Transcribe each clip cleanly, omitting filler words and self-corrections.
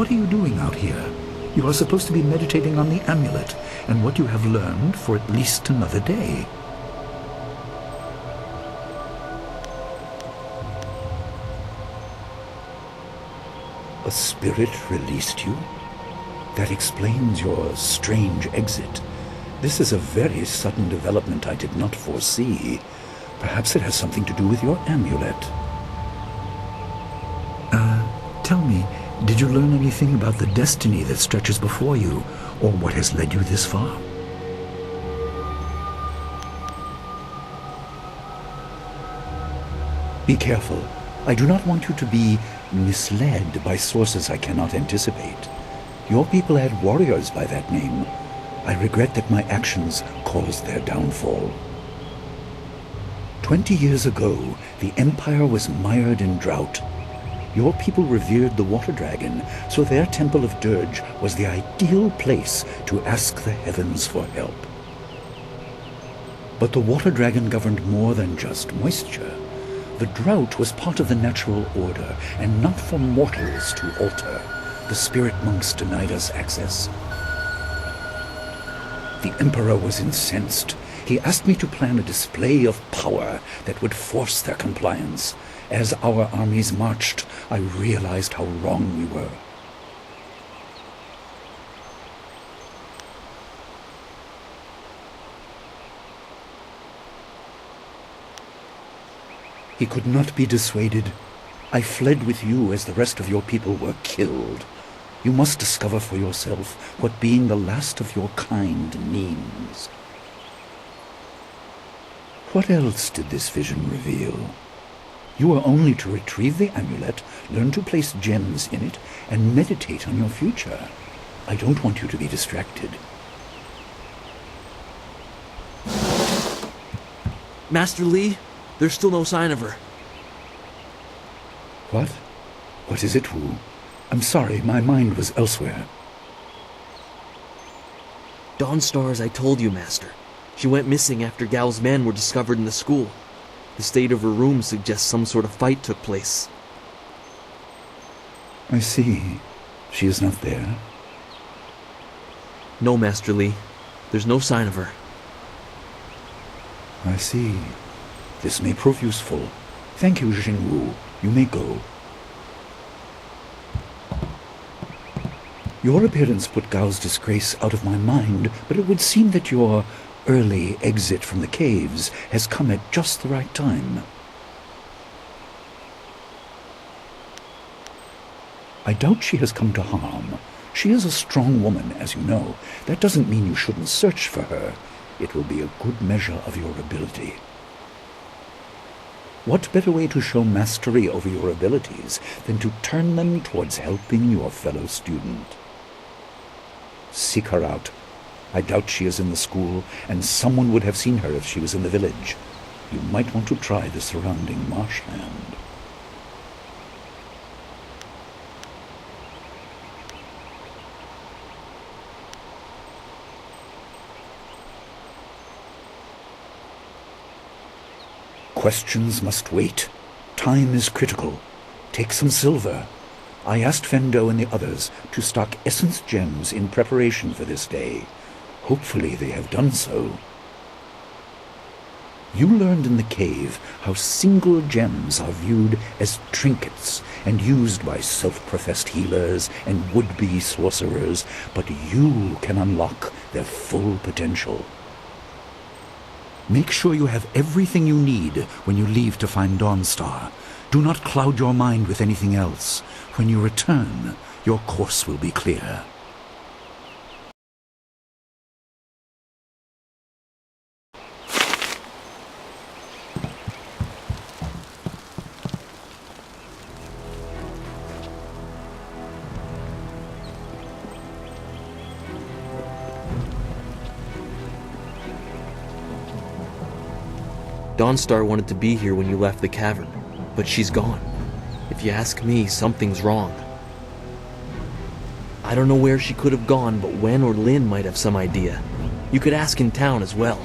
What are you doing out here? You are supposed to be meditating on the amulet and what you have learned for at least another day. A spirit released you? That explains your strange exit. This is a very sudden development I did not foresee. Perhaps it has something to do with your amulet. Tell me, did you learn anything about the destiny that stretches before you, or what has led you this far? Be careful. I do not want you to be misled by sources I cannot anticipate. Your people had warriors by that name. I regret that my actions caused their downfall. 20 years ago, the Empire was mired in drought. Your people revered the water dragon, so their temple of Dirge was the ideal place to ask the heavens for help. But the water dragon governed more than just moisture. The drought was part of the natural order, and not for mortals to alter. The spirit monks denied us access. The Emperor was incensed. He asked me to plan a display of power that would force their compliance. As our armies marched, I realized how wrong we were. He could not be dissuaded. I fled with you as the rest of your people were killed. You must discover for yourself what being the last of your kind means. What else did this vision reveal? You are only to retrieve the amulet, learn to place gems in it, and meditate on your future. I don't want you to be distracted. Master Li, there's still no sign of her. What? What is it, Wu? I'm sorry, my mind was elsewhere. Dawnstar, as I told you, Master. She went missing after Gao's men were discovered in the school. The state of her room suggests some sort of fight took place. I see. She is not there. No, Master Li. There's no sign of her. I see. This may prove useful. Thank you, Jingwu. You may go. Your appearance put Gao's disgrace out of my mind, but it would seem that your early exit from the caves has come at just the right time. I doubt she has come to harm. She is a strong woman, as you know. That doesn't mean you shouldn't search for her. It will be a good measure of your ability. What better way to show mastery over your abilities than to turn them towards helping your fellow student? Seek her out. I doubt she is in the school, and someone would have seen her if she was in the village. You might want to try the surrounding marshland. Questions must wait. Time is critical. Take some silver. I asked Fendo and the others to stock essence gems in preparation for this day. Hopefully they have done so. You learned in the cave how single gems are viewed as trinkets and used by self-professed healers and would-be sorcerers, but you can unlock their full potential. Make sure you have everything you need when you leave to find Dawnstar. Do not cloud your mind with anything else. When you return, your course will be clear. Dawnstar wanted to be here when you left the cavern, but she's gone. If you ask me, something's wrong. I don't know where she could have gone, but Wen or Lin might have some idea. You could ask in town as well.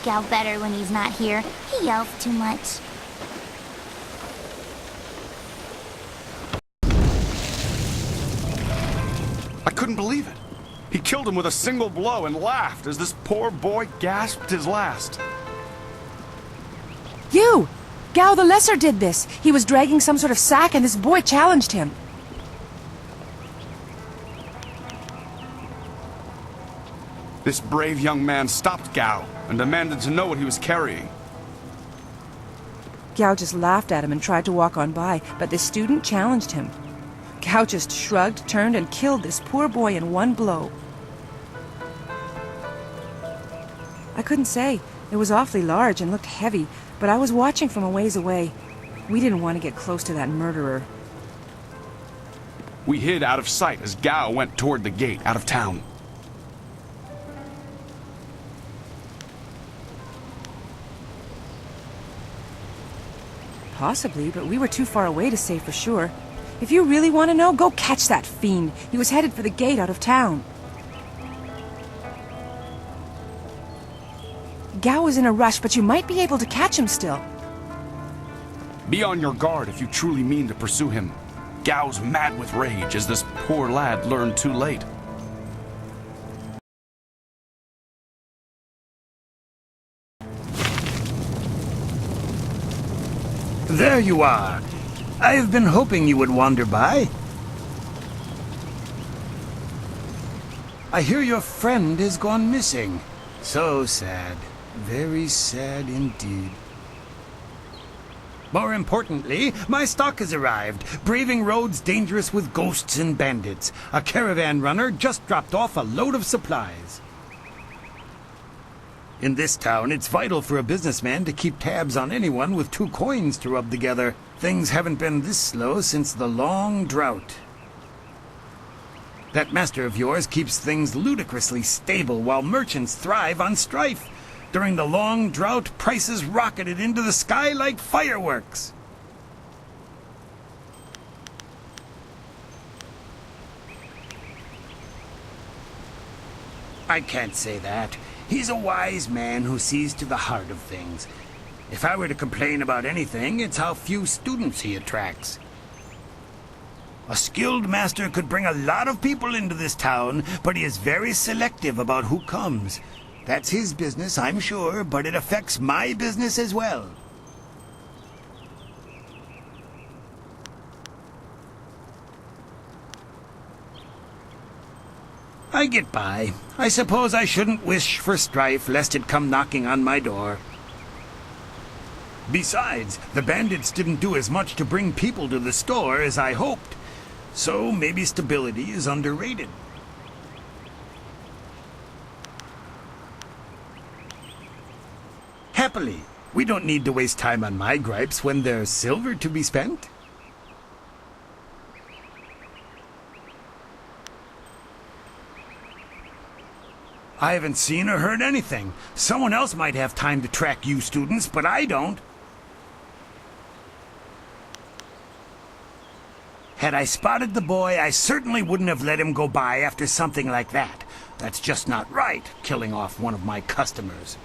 Gao better when he's not here. He yells too much. I couldn't believe it. He killed him with a single blow and laughed as this poor boy gasped his last. You! Gao the Lesser did this. He was dragging some sort of sack and this boy challenged him. This brave young man stopped Gao and demanded to know what he was carrying. Gao just laughed at him and tried to walk on by, but the student challenged him. Gao just shrugged, turned, and killed this poor boy in one blow. I couldn't say. It was awfully large and looked heavy, but I was watching from a ways away. We didn't want to get close to that murderer. We hid out of sight as Gao went toward the gate out of town. Possibly, but we were too far away to say for sure. If you really want to know, go catch that fiend. He was headed for the gate out of town. Gao was in a rush, but you might be able to catch him still. Be on your guard if you truly mean to pursue him. Gao's mad with rage as this poor lad learned too late. There you are. I've been hoping you would wander by. I hear your friend has gone missing. So sad. Very sad indeed. More importantly, my stock has arrived. Braving roads dangerous with ghosts and bandits. A caravan runner just dropped off a load of supplies. In this town, it's vital for a businessman to keep tabs on anyone with 2 coins to rub together. Things haven't been this slow since the long drought. That master of yours keeps things ludicrously stable while merchants thrive on strife. During the long drought, prices rocketed into the sky like fireworks. I can't say that. He's a wise man who sees to the heart of things. If I were to complain about anything, it's how few students he attracts. A skilled master could bring a lot of people into this town, but he is very selective about who comes. That's his business, I'm sure, but it affects my business as well. I get by. I suppose I shouldn't wish for strife lest it come knocking on my door. Besides, the bandits didn't do as much to bring people to the store as I hoped. So maybe stability is underrated. Happily, we don't need to waste time on my gripes when there's silver to be spent. I haven't seen or heard anything. Someone else might have time to track you students, but I don't. Had I spotted the boy, I certainly wouldn't have let him go by after something like that. That's just not right, killing off one of my customers.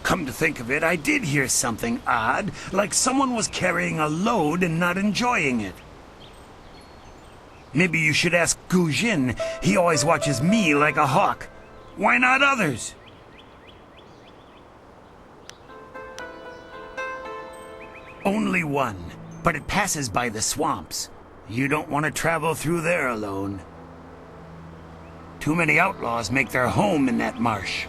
Come to think of it, I did hear something odd, like someone was carrying a load and not enjoying it. Maybe you should ask Gu Jin. He always watches me like a hawk. Why not others? Only one, but it passes by the swamps. You don't want to travel through there alone. Too many outlaws make their home in that marsh.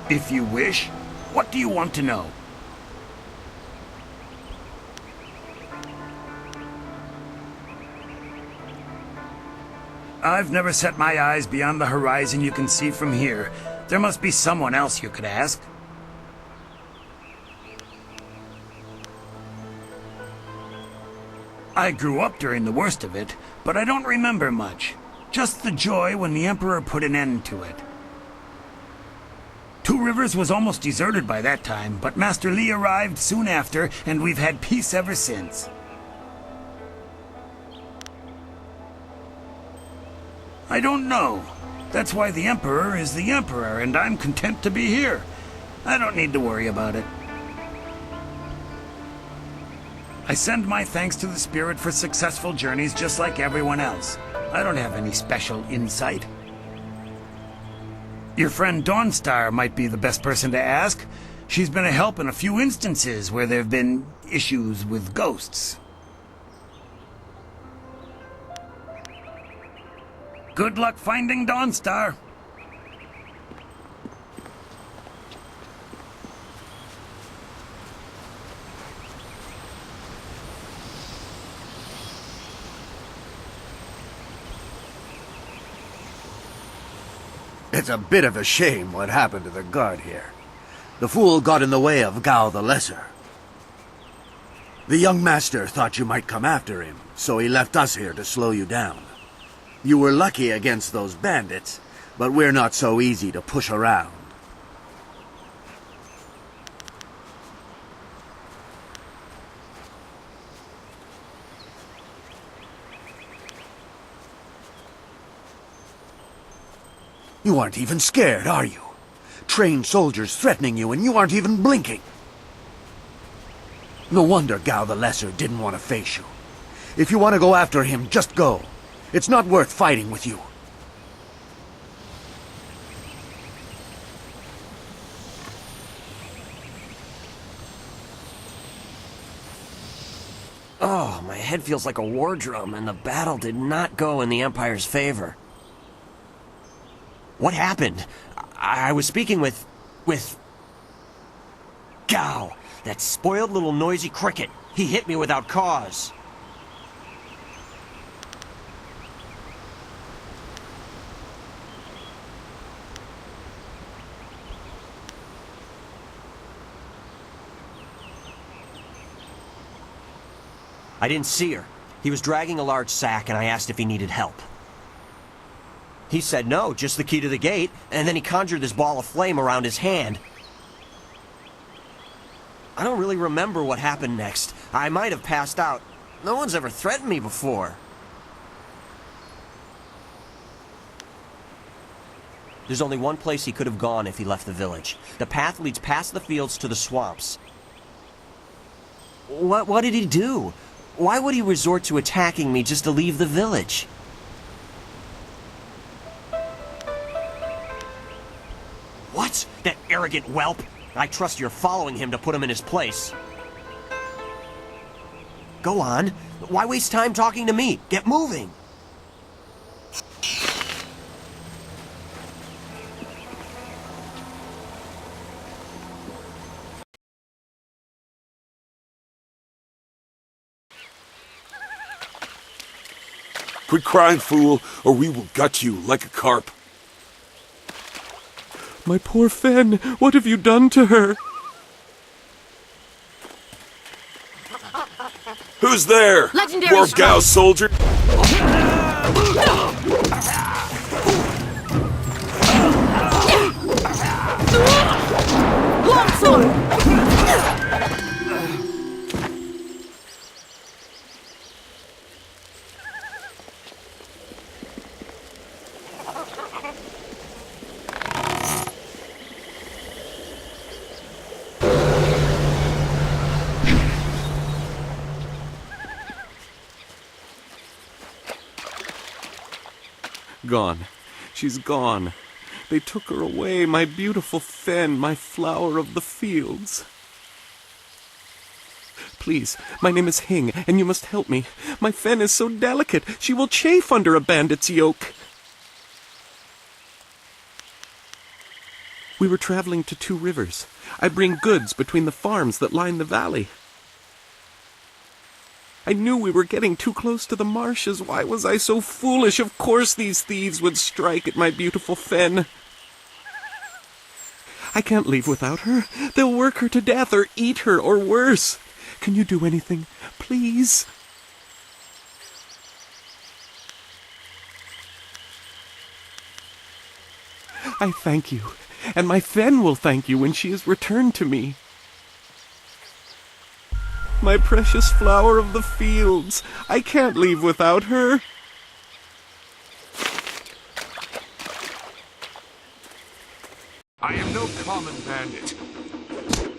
If you wish, what do you want to know? I've never set my eyes beyond the horizon you can see from here. There must be someone else you could ask. I grew up during the worst of it, but I don't remember much. Just the joy when the Emperor put an end to it. Two Rivers was almost deserted by that time, but Master Li arrived soon after, and we've had peace ever since. I don't know. That's why the Emperor is the Emperor, and I'm content to be here. I don't need to worry about it. I send my thanks to the Spirit for successful journeys just like everyone else. I don't have any special insight. Your friend Dawnstar might be the best person to ask. She's been a help in a few instances where there have been issues with ghosts. Good luck finding Dawnstar. It's a bit of a shame what happened to the guard here. The fool got in the way of Gao the Lesser. The young master thought you might come after him, so he left us here to slow you down. You were lucky against those bandits, but we're not so easy to push around. You aren't even scared, are you? Trained soldiers threatening you and you aren't even blinking. No wonder Gao the Lesser didn't want to face you. If you want to go after him, just go. It's not worth fighting with you. Oh, my head feels like a war drum, and the battle did not go in the Empire's favor. What happened? I was speaking with Gao, that spoiled little noisy cricket. He hit me without cause. I didn't see her. He was dragging a large sack, and I asked if he needed help. He said no, just the key to the gate, and then he conjured this ball of flame around his hand. I don't really remember what happened next. I might have passed out. No one's ever threatened me before. There's only one place he could have gone if he left the village. The path leads past the fields to the swamps. What did he do? Why would he resort to attacking me just to leave the village? What? That arrogant whelp? I trust you're following him to put him in his place. Go on. Why waste time talking to me? Get moving. Quit crying, fool, or we will gut you like a carp. My poor Fen, what have you done to her? Who's there? Legendary More strike. Gao soldier? Longsword! Gone. She's gone. They took her away, my beautiful Fen, my flower of the fields. Please, my name is Hing, and you must help me. My Fen is so delicate, she will chafe under a bandit's yoke. We were traveling to 2 rivers. I bring goods between the farms that line the valley. I knew we were getting too close to the marshes. Why was I so foolish? Of course these thieves would strike at my beautiful Fen. I can't leave without her. They'll work her to death or eat her or worse. Can you do anything? Please? I thank you, and my Fen will thank you when she is returned to me. My precious flower of the fields. I can't leave without her. I am no common bandit.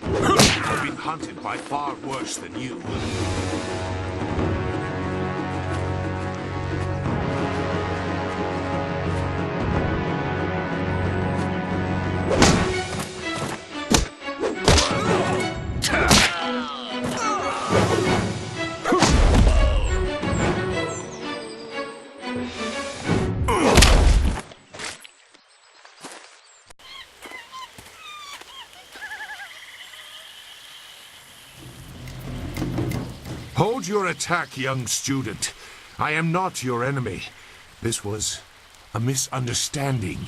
I've been hunted by far worse than you. Hold your attack, young student. I am not your enemy. This was a misunderstanding.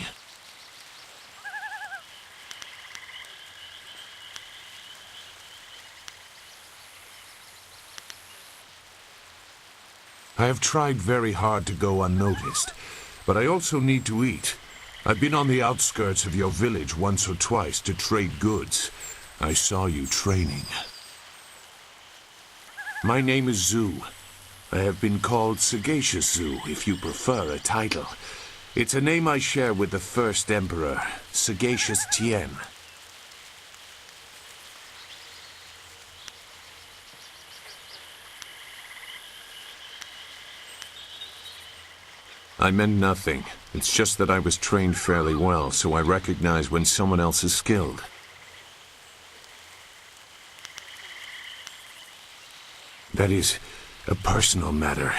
I have tried very hard to go unnoticed, but I also need to eat. I've been on the outskirts of your village once or twice to trade goods. I saw you training. My name is Zhu. I have been called Sagacious Zhu, if you prefer a title. It's a name I share with the first emperor, Sagacious Tien. I meant nothing. It's just that I was trained fairly well, so I recognize when someone else is skilled. That is a personal matter.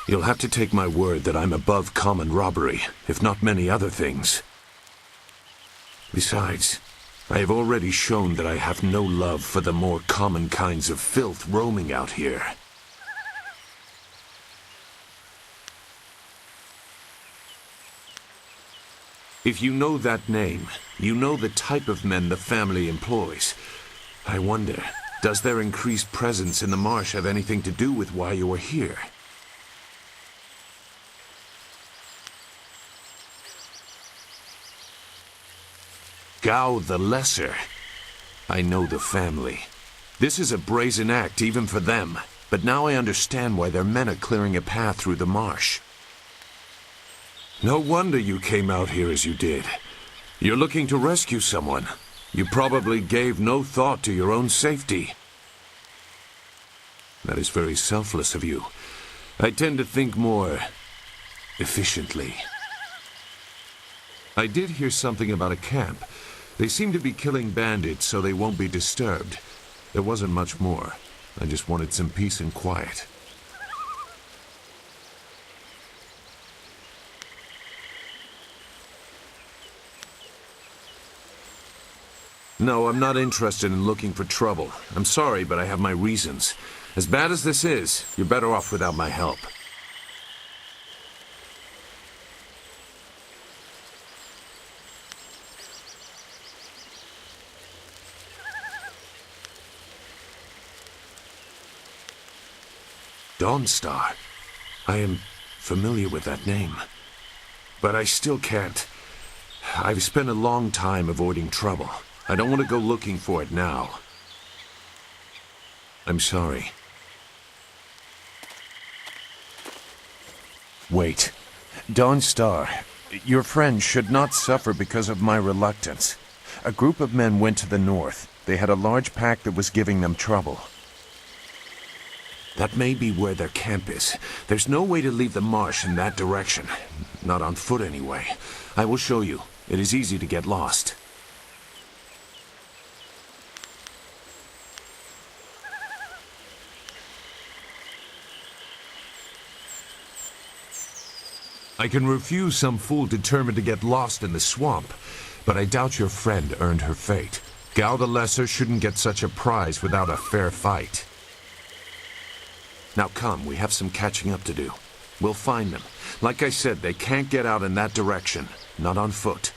You'll have to take my word that I'm above common robbery, if not many other things. Besides, I have already shown that I have no love for the more common kinds of filth roaming out here. If you know that name, you know the type of men the family employs. I wonder, does their increased presence in the marsh have anything to do with why you are here? Gao the Lesser. I know the family. This is a brazen act even for them, but now I understand why their men are clearing a path through the marsh. No wonder you came out here as you did. You're looking to rescue someone. You probably gave no thought to your own safety. That is very selfless of you. I tend to think more efficiently. I did hear something about a camp. They seem to be killing bandits so they won't be disturbed. There wasn't much more. I just wanted some peace and quiet. No, I'm not interested in looking for trouble. I'm sorry, but I have my reasons. As bad as this is, you're better off without my help. Dawnstar. I am familiar with that name. But I still can't. I've spent a long time avoiding trouble. I don't want to go looking for it now. I'm sorry. Wait. Dawnstar, your friend should not suffer because of my reluctance. A group of men went to the north. They had a large pack that was giving them trouble. That may be where their camp is. There's no way to leave the marsh in that direction. Not on foot anyway. I will show you. It is easy to get lost. I can refuse some fool determined to get lost in the swamp, but I doubt your friend earned her fate. Gao the Lesser shouldn't get such a prize without a fair fight. Now come, we have some catching up to do. We'll find them. Like I said, they can't get out in that direction, not on foot.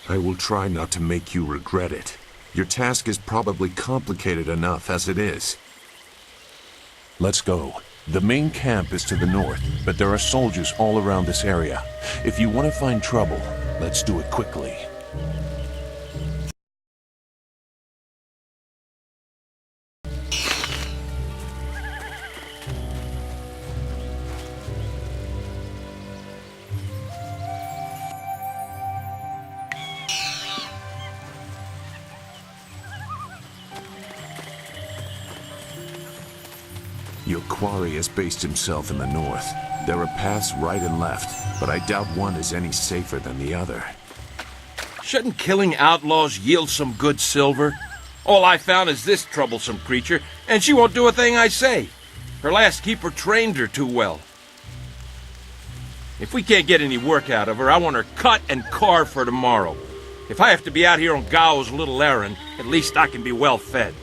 I will try not to make you regret it. Your task is probably complicated enough as it is. Let's go. The main camp is to the north, but there are soldiers all around this area. If you want to find trouble, let's do it quickly. Your quarry has based himself in the north. There are paths right and left, but I doubt one is any safer than the other. Shouldn't killing outlaws yield some good silver? All I found is this troublesome creature, and she won't do a thing I say. Her last keeper trained her too well. If we can't get any work out of her, I want her cut and carved for tomorrow. If I have to be out here on Gao's little errand, at least I can be well fed.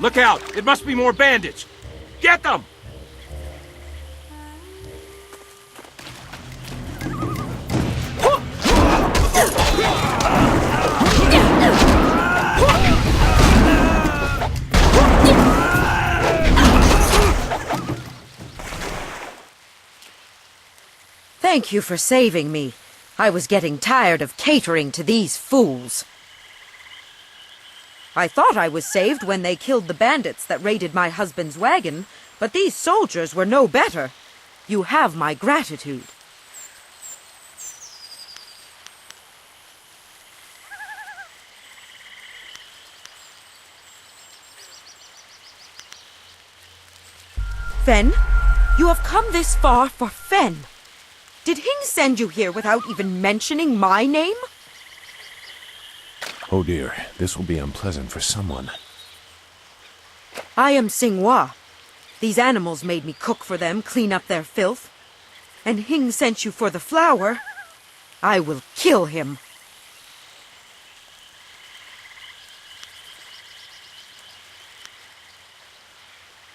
Look out! It must be more bandits! Get them! Thank you for saving me. I was getting tired of catering to these fools. I thought I was saved when they killed the bandits that raided my husband's wagon, but these soldiers were no better. You have my gratitude. Fen, you have come this far for Fen. Did Hing send you here without even mentioning my name? Oh dear, this will be unpleasant for someone. I am Xinghua. These animals made me cook for them, clean up their filth. And Hing sent you for the flower. I will kill him.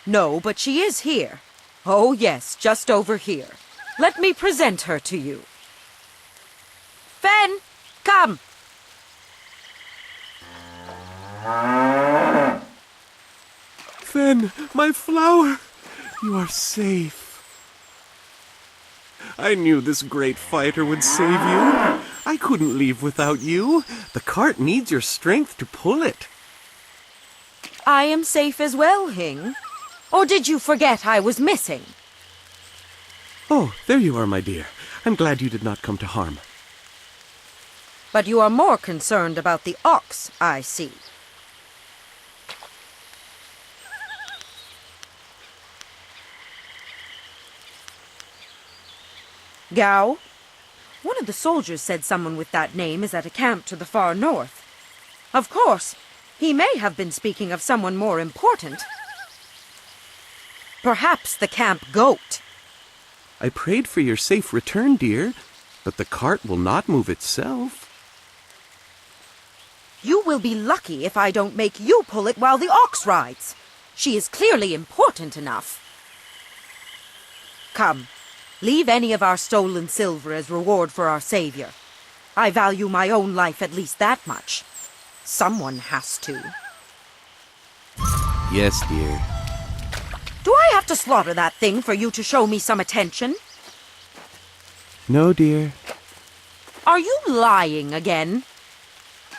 No, but she is here. Oh yes, just over here. Let me present her to you. Fen, come! Fen, my flower! You are safe. I knew this great fighter would save you. I couldn't leave without you. The cart needs your strength to pull it. I am safe as well, Hing. Or did you forget I was missing? Oh, there you are, my dear. I'm glad you did not come to harm. But you are more concerned about the ox, I see. Gao? One of the soldiers said someone with that name is at a camp to the far north. Of course, he may have been speaking of someone more important. Perhaps the camp goat. I prayed for your safe return, dear, but the cart will not move itself. You will be lucky if I don't make you pull it while the ox rides. She is clearly important enough. Come, leave any of our stolen silver as reward for our savior. I value my own life at least that much. Someone has to. Yes, dear. Do I have to slaughter that thing for you to show me some attention? No, dear. Are you lying again?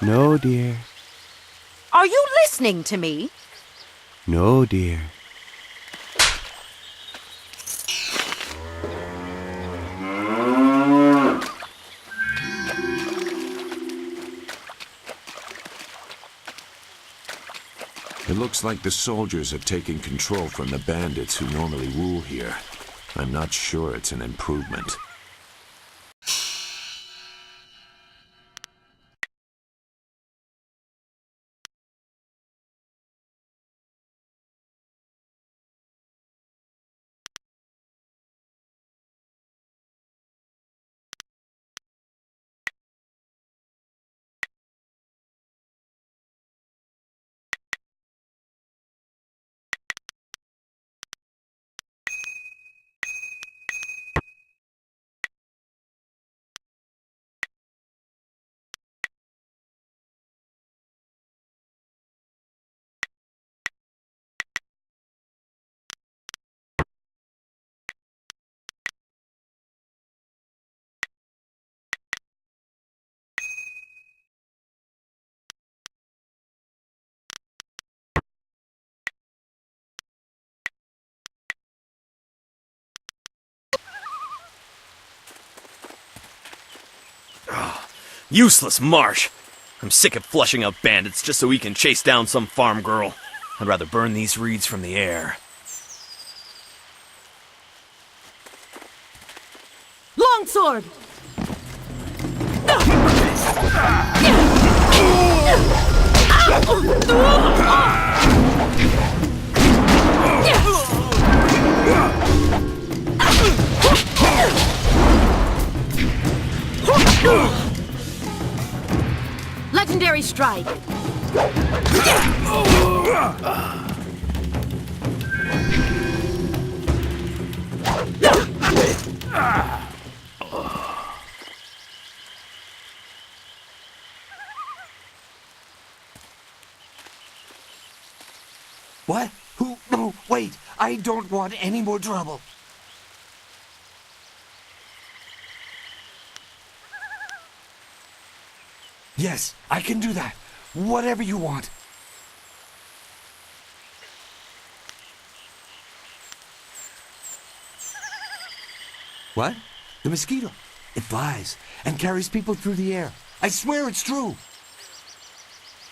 No, dear. Are you listening to me? No, dear. It looks like the soldiers have taken control from the bandits who normally rule here. I'm not sure it's an improvement. Useless marsh! I'm sick of flushing out bandits just so we can chase down some farm girl. I'd rather burn these reeds from the air. Longsword! Legendary strike! What? Who? No, wait. I don't want any more trouble. Yes, I can do that. Whatever you want. What? The mosquito. It flies and carries people through the air. I swear it's true.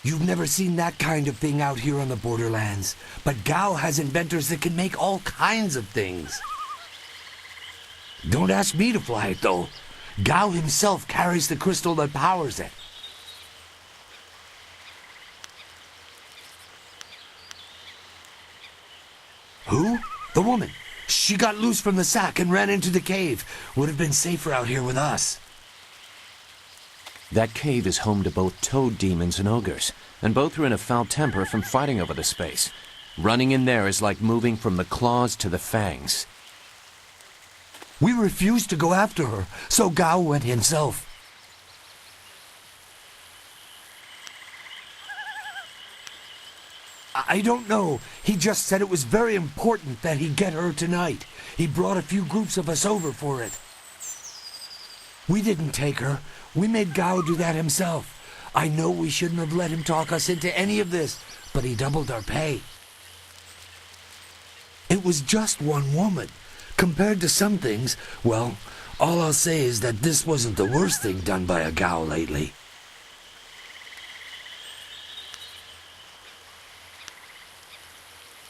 You've never seen that kind of thing out here on the borderlands. But Gao has inventors that can make all kinds of things. Don't ask me to fly it, though. Gao himself carries the crystal that powers it. Who? The woman. She got loose from the sack and ran into the cave. Would have been safer out here with us. That cave is home to both toad demons and ogres, and both are in a foul temper from fighting over the space. Running in there is like moving from the claws to the fangs. We refused to go after her, so Gao went himself. I don't know. He just said it was very important that he get her tonight. He brought a few groups of us over for it. We didn't take her. We made Gao do that himself. I know we shouldn't have let him talk us into any of this, but he doubled our pay. It was just one woman. Compared to some things, well, all I'll say is that this wasn't the worst thing done by a Gao lately.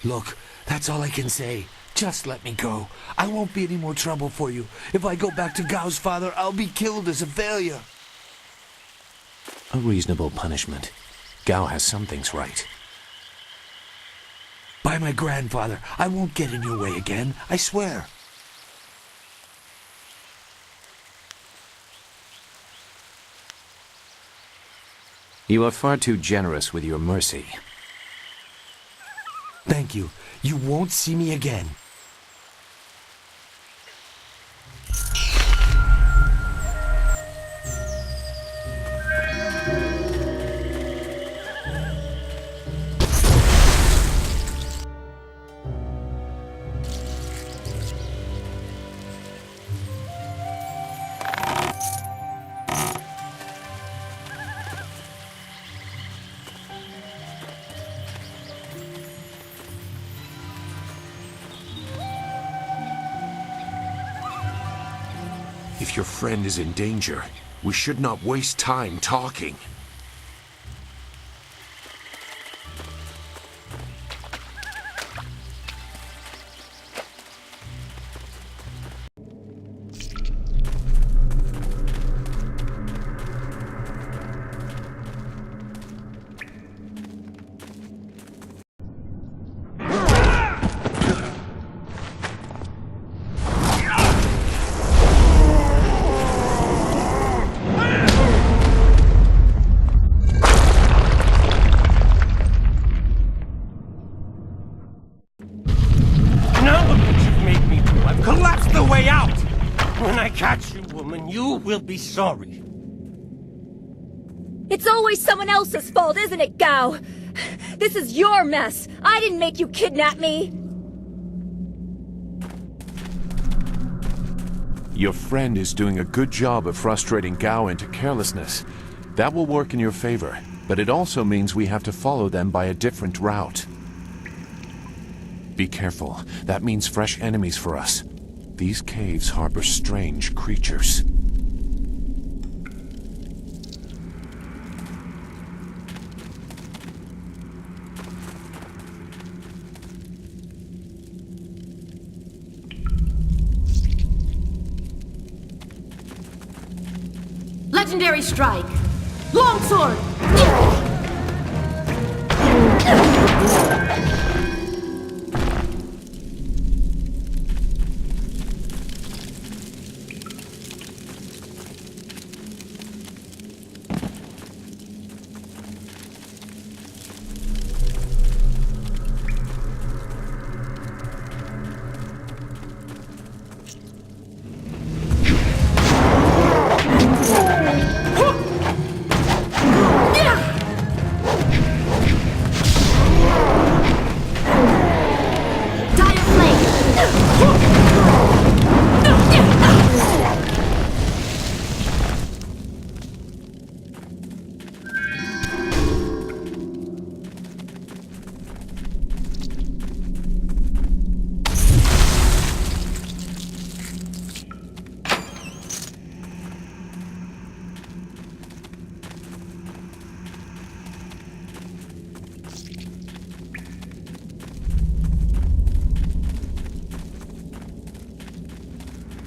Look, that's all I can say. Just let me go. I won't be any more trouble for you. If I go back to Gao's father, I'll be killed as a failure. A reasonable punishment. Gao has some things right. By my grandfather, I won't get in your way again, I swear. You are far too generous with your mercy. Thank you. You won't see me again. If your friend is in danger, we should not waste time talking. Will be sorry. It's always someone else's fault, isn't it, Gao? This is your mess. I didn't make you kidnap me. Your friend is doing a good job of frustrating Gao into carelessness. That will work in your favor, but it also means we have to follow them by a different route. Be careful. That means fresh enemies for us. These caves harbor strange creatures. Legendary strike! Longsword!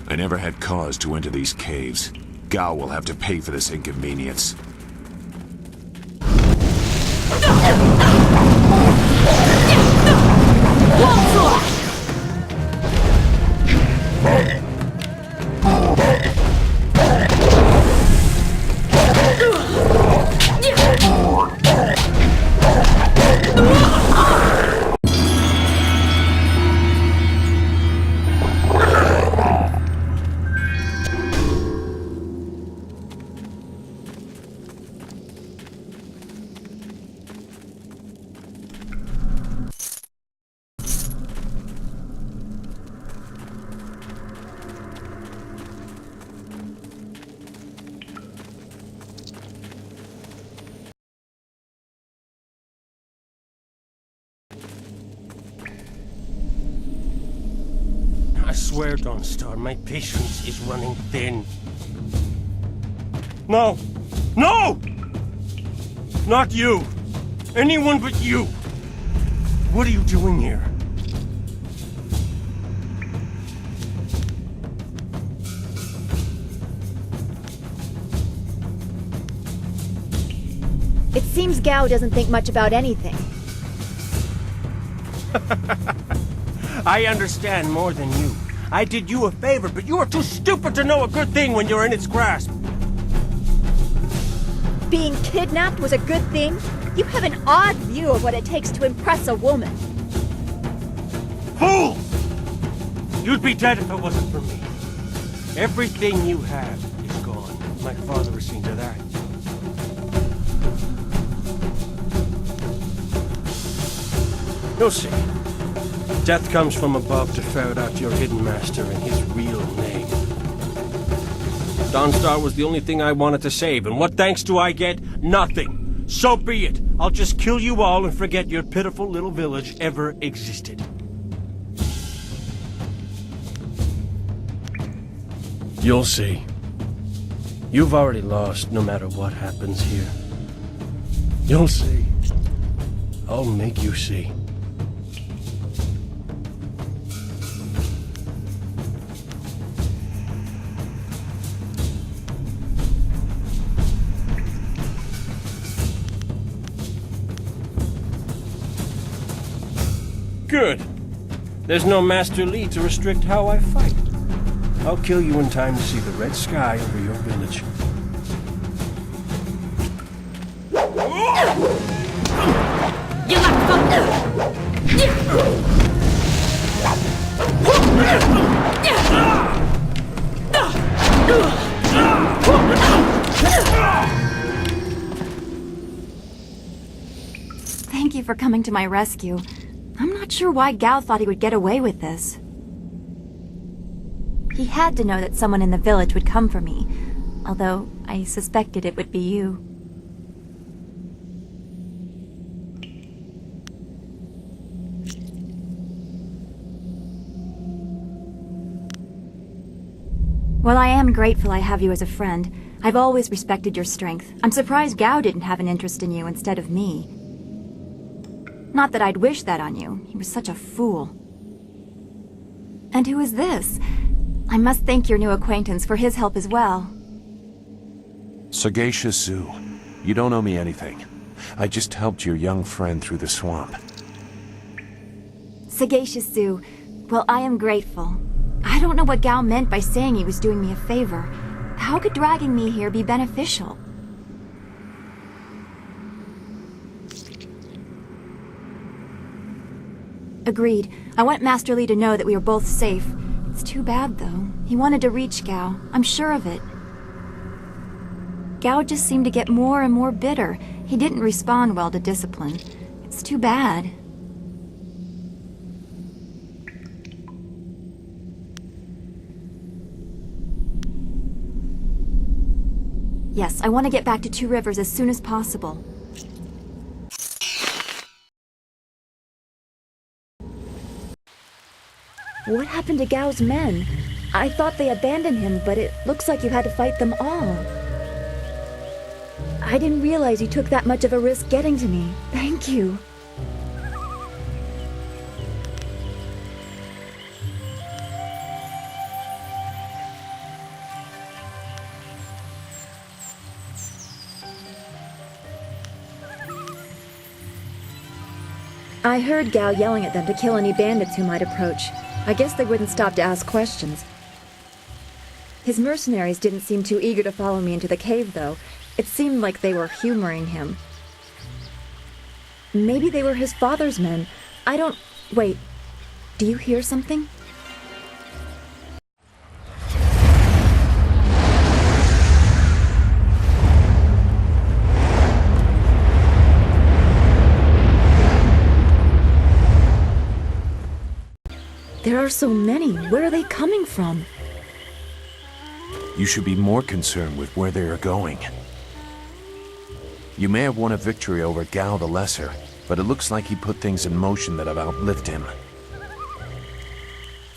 I never had cause to enter these caves. Gao will have to pay for this inconvenience. I swear, Dawnstar, my patience is running thin. No! No! Not you! Anyone but you! What are you doing here? It seems Gao doesn't think much about anything. I understand more than you. I did you a favor, but you are too stupid to know a good thing when you're in its grasp. Being kidnapped was a good thing? You have an odd view of what it takes to impress a woman. Fool! You'd be dead if it wasn't for me. Everything you have is gone. My father has seen to that. You'll see. Death comes from above to ferret out your hidden master and his real name. Dawnstar was the only thing I wanted to save, and what thanks do I get? Nothing. So be it. I'll just kill you all and forget your pitiful little village ever existed. You'll see. You've already lost no matter what happens here. You'll see. I'll make you see. Good. There's no Master Li to restrict how I fight. I'll kill you in time to see the red sky over your village. Thank you for coming to my rescue. I'm not sure why Gao thought he would get away with this. He had to know that someone in the village would come for me, although I suspected it would be you. While I am grateful I have you as a friend, I've always respected your strength. I'm surprised Gao didn't have an interest in you instead of me. Not that I'd wish that on you. He was such a fool. And who is this? I must thank your new acquaintance for his help as well. Sagacious Zoo, you don't owe me anything. I just helped your young friend through the swamp. Sagacious Zoo, well, I am grateful. I don't know what Gao meant by saying he was doing me a favor. How could dragging me here be beneficial? Agreed. I want Master Li to know that we are both safe. It's too bad, though. He wanted to reach Gao. I'm sure of it. Gao just seemed to get more and more bitter. He didn't respond well to discipline. It's too bad. Yes, I want to get back to Two Rivers as soon as possible. What happened to Gao's men? I thought they abandoned him, but it looks like you had to fight them all. I didn't realize you took that much of a risk getting to me. Thank you. I heard Gao yelling at them to kill any bandits who might approach. I guess they wouldn't stop to ask questions. His mercenaries didn't seem too eager to follow me into the cave, though. It seemed like they were humoring him. Maybe they were his father's men. I don't... Wait. Do you hear something? There are so many. Where are they coming from? You should be more concerned with where they are going. You may have won a victory over Gao the Lesser, but it looks like he put things in motion that have outlived him.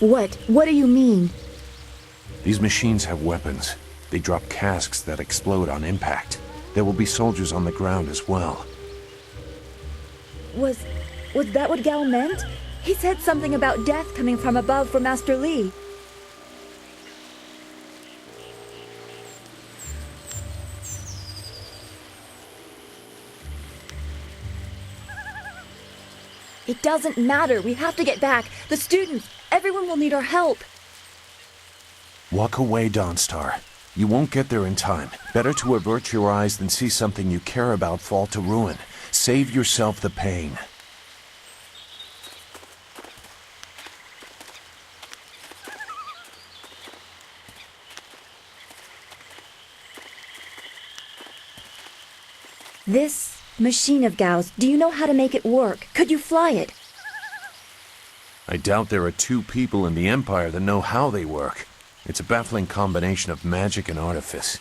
What? What do you mean? These machines have weapons. They drop casks that explode on impact. There will be soldiers on the ground as well. Was that what Gao meant? He said something about death coming from above for Master Li. It doesn't matter. We have to get back. The students, everyone will need our help. Walk away, Dawnstar. You won't get there in time. Better to avert your eyes than see something you care about fall to ruin. Save yourself the pain. This machine of Gao's, do you know how to make it work? Could you fly it? I doubt there are two people in the Empire that know how they work. It's a baffling combination of magic and artifice.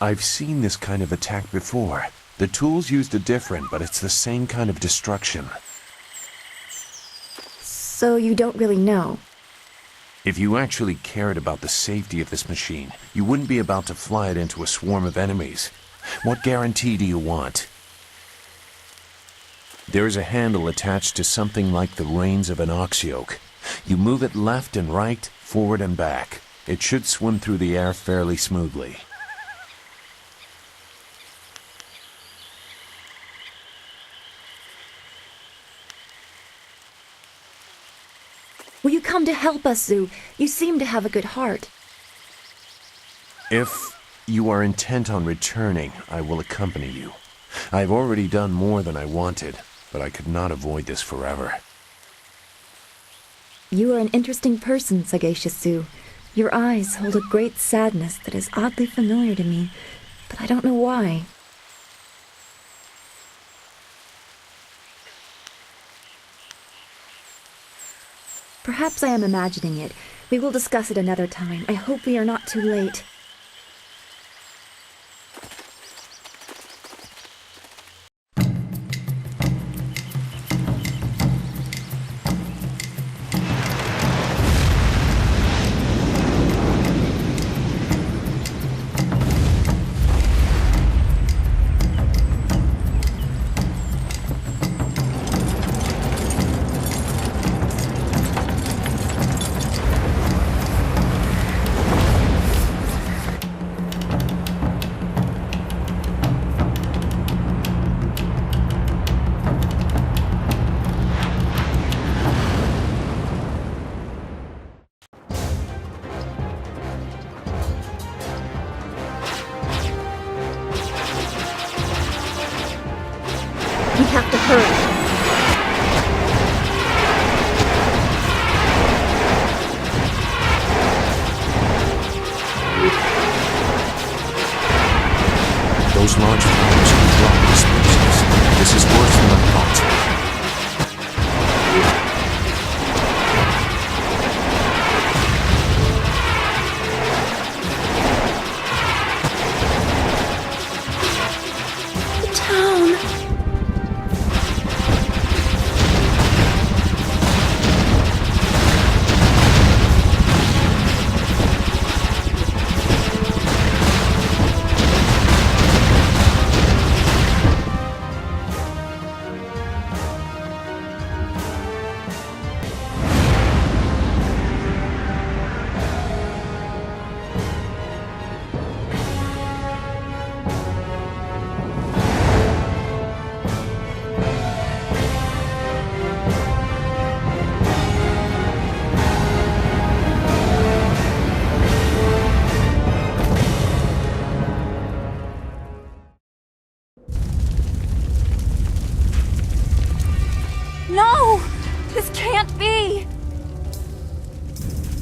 I've seen this kind of attack before. The tools used are different, but it's the same kind of destruction. So you don't really know? If you actually cared about the safety of this machine, you wouldn't be about to fly it into a swarm of enemies. What guarantee do you want? There is a handle attached to something like the reins of an ox yoke. You move it left and right, forward and back. It should swim through the air fairly smoothly. Will you come to help us, Zhu? You seem to have a good heart. If you are intent on returning, I will accompany you. I've already done more than I wanted, but I could not avoid this forever. You are an interesting person, Sagacious Zhu. Your eyes hold a great sadness that is oddly familiar to me, but I don't know why. Perhaps I am imagining it. We will discuss it another time. I hope we are not too late. hurt. Those large flowers can drop explosives. This is worse than I thought. The town. No! This can't be!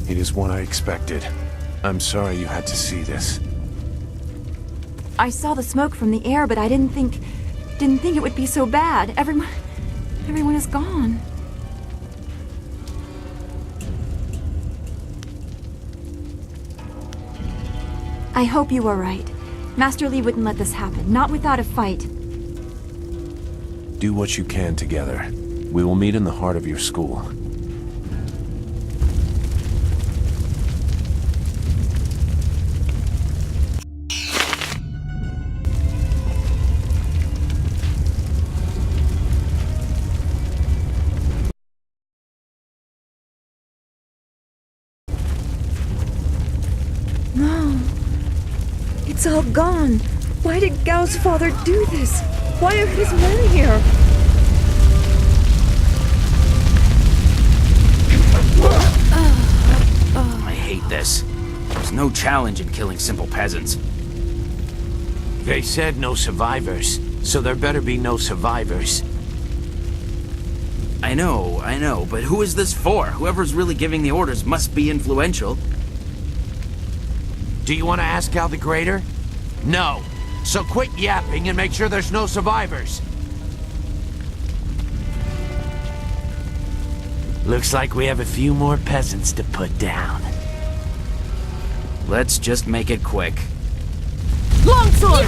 It is what I expected. I'm sorry you had to see this. I saw the smoke from the air, but I didn't think it would be so bad. Everyone is gone. I hope you were right. Master Li wouldn't let this happen, not without a fight. Do what you can together. We will meet in the heart of your school. No. It's all gone. Why did Gao's father do this? Why are his men here? I hate this. There's no challenge in killing simple peasants. They said no survivors, so there better be no survivors. I know, but who is this for? Whoever's really giving the orders must be influential. Do you want to ask Gao the Greater? No. So quit yapping and make sure there's no survivors. Looks like we have a few more peasants to put down. Let's just make it quick. Longsword!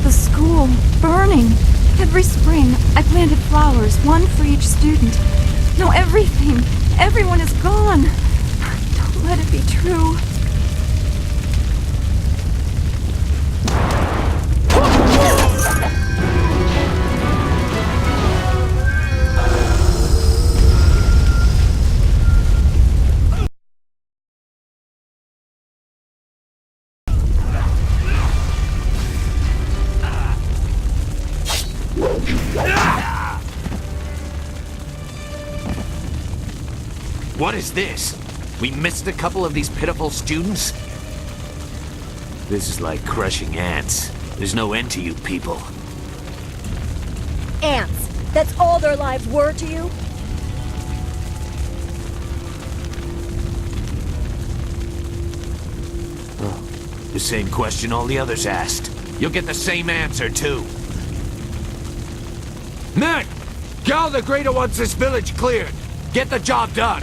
The school, burning. Every spring, I planted flowers, one for each student. Now everything, everyone is gone. Don't let it be true. What is this? We missed a couple of these pitiful students? This is like crushing ants. There's no end to you people. Ants. That's all their lives were to you? The same question all the others asked. You'll get the same answer, too. Men! Gao the Greater wants this village cleared. Get the job done.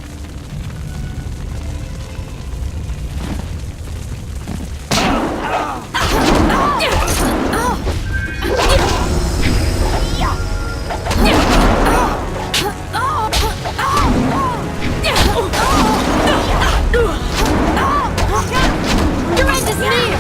Your end is near!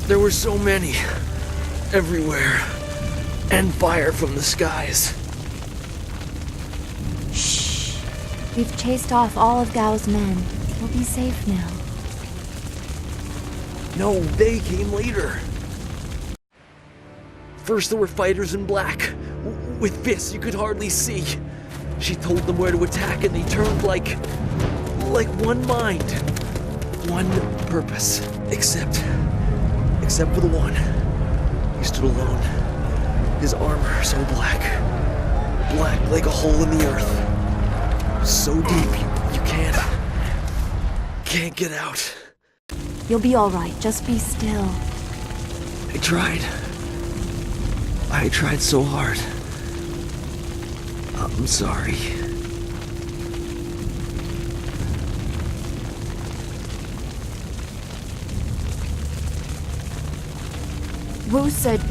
There were so many. Everywhere. And fire from the skies. Shh. We've chased off all of Gao's men. We'll be safe now. No, they came later. First there were fighters in black. With fists you could hardly see. She told them where to attack and they turned like one mind. One purpose. Except for the one. He stood alone. His armor so black. Black like a hole in the earth. So deep you can't get out. You'll be all right. Just be still. I tried so hard. I'm sorry. Wu said...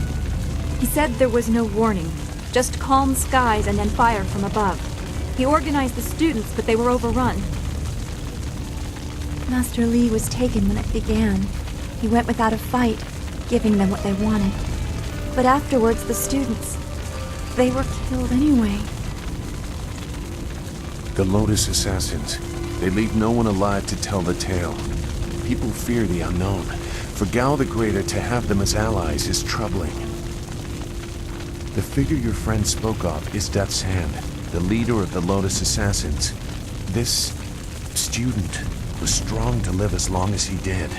He said there was no warning. Just calm skies and then fire from above. He organized the students, but they were overrun. Master Li was taken when it began. He went without a fight, giving them what they wanted. But afterwards, the students... they were killed anyway. The Lotus Assassins. They leave no one alive to tell the tale. People fear the unknown. For Gao the Greater to have them as allies is troubling. The figure your friend spoke of is Death's Hand, the leader of the Lotus Assassins. This student was strong to live as long as he did.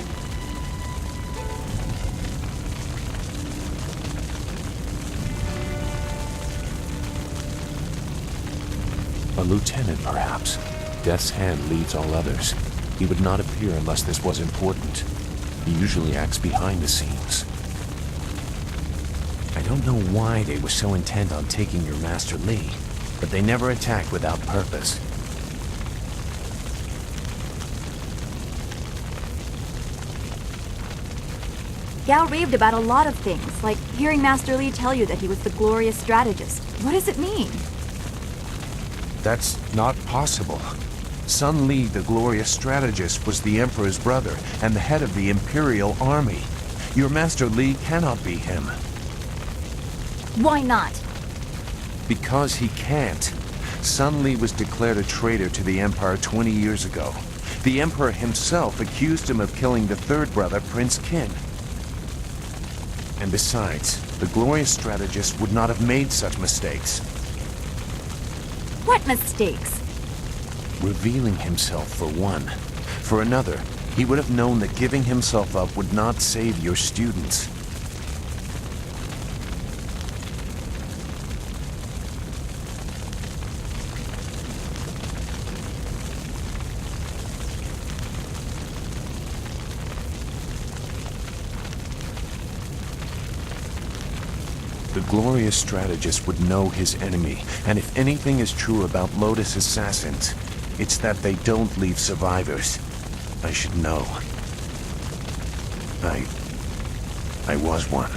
A lieutenant, perhaps. Death's Hand leads all others. He would not appear unless this was important. He usually acts behind the scenes. I don't know why they were so intent on taking your Master Li, but they never attacked without purpose. Gao raved about a lot of things, like hearing Master Li tell you that he was the glorious strategist. What does it mean? That's not possible. Sun Li, the glorious strategist, was the Emperor's brother and the head of the Imperial Army. Your Master Li cannot be him. Why not? Because he can't. Sun Li was declared a traitor to the Empire 20 years ago. The Emperor himself accused him of killing the third brother, Prince Qin. And besides, the glorious strategist would not have made such mistakes. What mistakes? Revealing himself, for one. For another, he would have known that giving himself up would not save your students. The glorious strategist would know his enemy, and if anything is true about Lotus Assassins, it's that they don't leave survivors. I should know. I was one.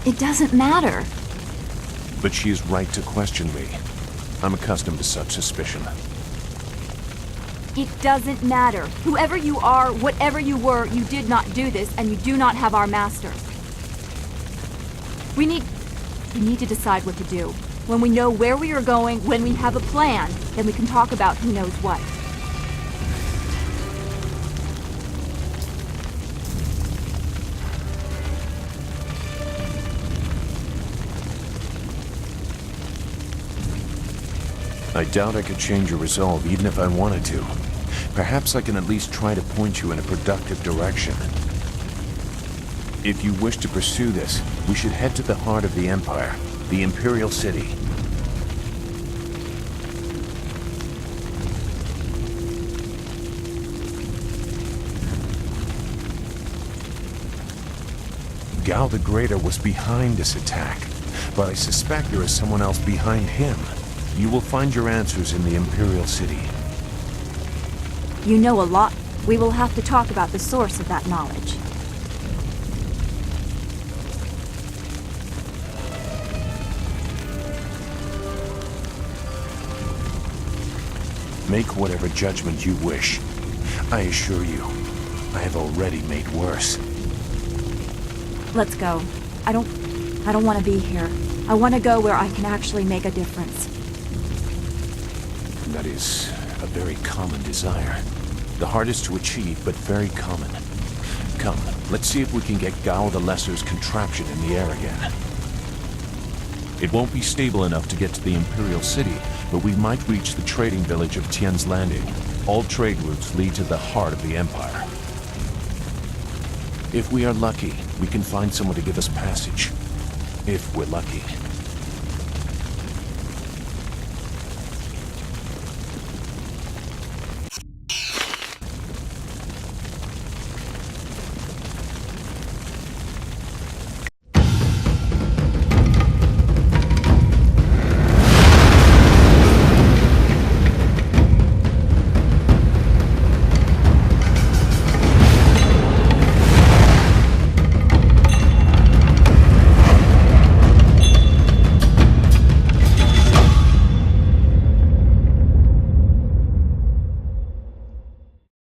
It doesn't matter. But she is right to question me. I'm accustomed to such suspicion. It doesn't matter. Whoever you are, whatever you were, you did not do this, and you do not have our master. We need to decide what to do. When we know where we are going, when we have a plan, then we can talk about who knows what. I doubt I could change your resolve even if I wanted to. Perhaps I can at least try to point you in a productive direction. If you wish to pursue this, we should head to the heart of the Empire, the Imperial City. Gao the Greater was behind this attack, but I suspect there is someone else behind him. You will find your answers in the Imperial City. You know a lot. We will have to talk about the source of that knowledge. Make whatever judgment you wish. I assure you, I have already made worse. Let's go. I don't want to be here. I want to go where I can actually make a difference. That is a very common desire. The hardest to achieve, but very common. Come, let's see if we can get Gao the Lesser's contraption in the air again. It won't be stable enough to get to the Imperial City, but we might reach the trading village of Tian's Landing. All trade routes lead to the heart of the Empire. If we are lucky, we can find someone to give us passage. If we're lucky.